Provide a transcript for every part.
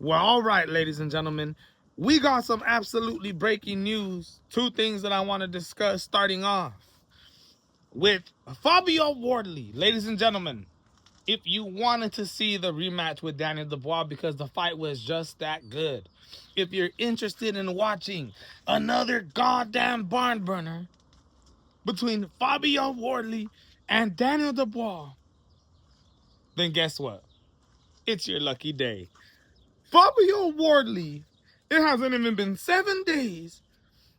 Well, all right, ladies and gentlemen, we got some absolutely breaking news. Two things that I want to discuss starting off with Fabio Wardley. Ladies and gentlemen, if you wanted to see the rematch with Daniel Dubois because the fight was just that good, if you're interested in watching another goddamn barn burner between Fabio Wardley and Daniel Dubois, then guess what? It's your lucky day. Fabio Wardley, it hasn't even been 7 days,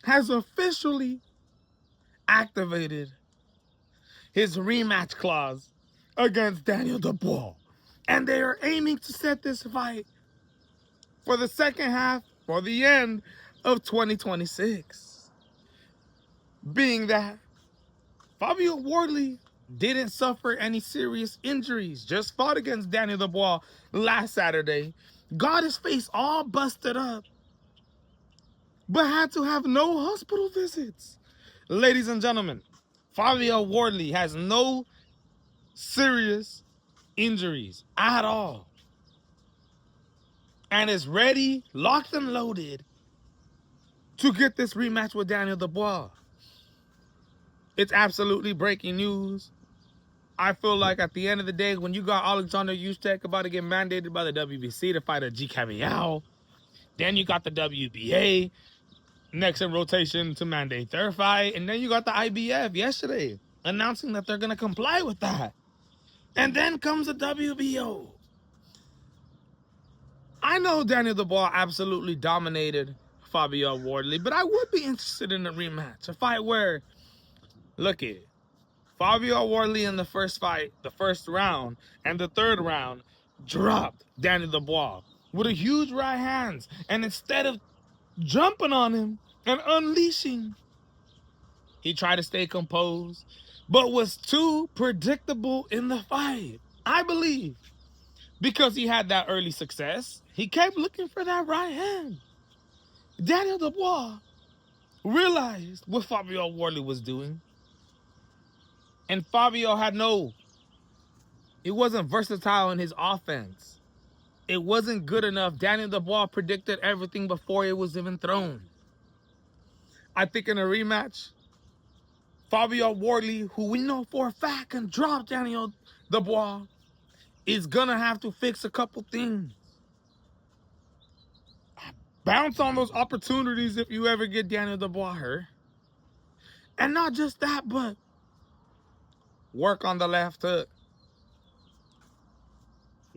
has officially activated his rematch clause against Daniel Dubois. And they are aiming to set this fight for the second half or the end of 2026. Being that Fabio Wardley didn't suffer any serious injuries, just fought against Daniel Dubois last Saturday, got his face all busted up, but had to have no hospital visits. Ladies and gentlemen, Fabio Wardley has no serious injuries at all and is ready, locked and loaded to get this rematch with Daniel Dubois. It's absolutely breaking news. I feel like at the end of the day, when you got Alexander Usyk about to get mandated by the WBC to fight a G Cavial, then you got the WBA next in rotation to mandate their fight, and then you got the IBF yesterday announcing that they're going to comply with that. And then comes the WBO. I know Daniel Dubois absolutely dominated Fabio Wardley, but I would be interested in a rematch. A fight where, look it, Fabio Wardley in the first fight, the first round, and the third round, dropped Daniel Dubois with a huge right hands. And instead of jumping on him and unleashing, he tried to stay composed, but was too predictable in the fight. I believe because he had that early success, he kept looking for that right hand. Daniel Dubois realized what Fabio Wardley was doing. And Fabio he wasn't versatile in his offense. It wasn't good enough. Daniel Dubois predicted everything before it was even thrown. I think in a rematch, Fabio Wardley, who we know for a fact can drop Daniel Dubois, is gonna have to fix a couple things. Bounce on those opportunities if you ever get Daniel Dubois hurt. And not just that, but work on the left hook.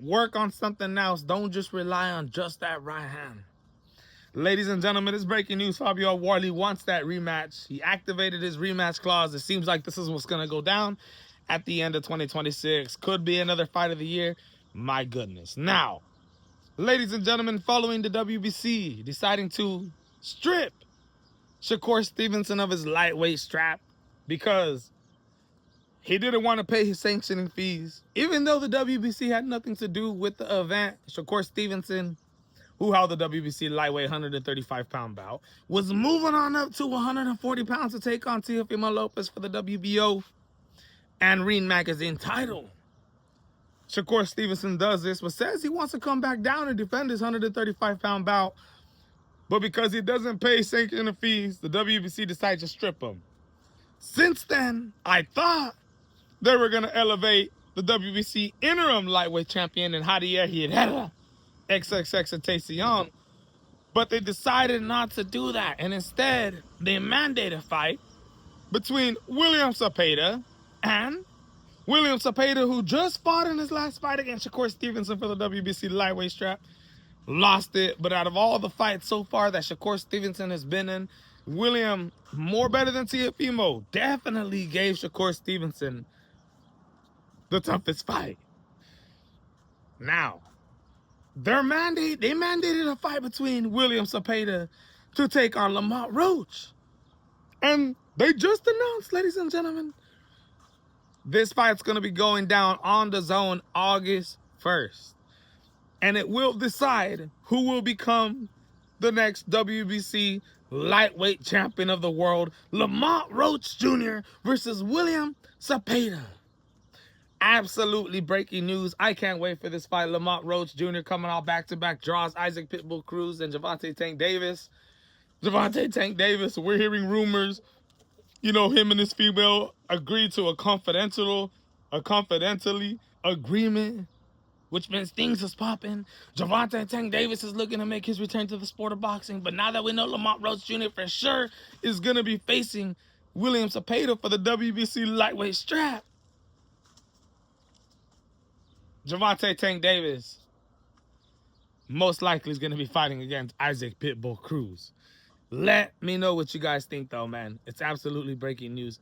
Work on something else. Don't just rely on just that right hand. Ladies and gentlemen, it's breaking news. Fabio Wardley wants that rematch. He activated his rematch clause. It seems like this is what's going to go down at the end of 2026. Could be another fight of the year. My goodness. Now, ladies and gentlemen, following the WBC deciding to strip Shakur Stevenson of his lightweight strap because he didn't want to pay his sanctioning fees. Even though the WBC had nothing to do with the event, Shakur Stevenson, who held the WBC lightweight 135-pound bout, was moving on up to 140 pounds to take on Teofimo Lopez for the WBO and Ring Magazine title. Shakur Stevenson does this, but says he wants to come back down and defend his 135-pound bout. But because he doesn't pay sanctioning fees, the WBC decides to strip him. Since then, I thought they were going to elevate the WBC interim lightweight champion in Javier Herrera, XXXTentacion, but they decided not to do that. And instead, they mandated a fight between William Zepeda and William Zepeda, who just fought in his last fight against Shakur Stevenson for the WBC lightweight strap. Lost it, but out of all the fights so far that Shakur Stevenson has been in, William, more better than Teofimo, definitely gave Shakur Stevenson the toughest fight. Now, they mandated a fight between William Zepeda to take on Lamont Roach. And they just announced, ladies and gentlemen, this fight's going to be going down on the zone August 1st. And it will decide who will become the next WBC lightweight champion of the world, Lamont Roach Jr. versus William Zepeda. Absolutely breaking news. I can't wait for this fight. Lamont Roach Jr. coming out back-to-back draws. Isaac Pitbull Cruz and Gervonta Tank Davis. Gervonta Tank Davis, we're hearing rumors. You know, him and his female agreed to a confidentially agreement, which means things is popping. Gervonta Tank Davis is looking to make his return to the sport of boxing. But now that we know Lamont Roach Jr. for sure is going to be facing William Zepeda for the WBC lightweight strap, Gervonta Tank Davis most likely is going to be fighting against Isaac Pitbull Cruz. Let me know what you guys think, though, man. It's absolutely breaking news.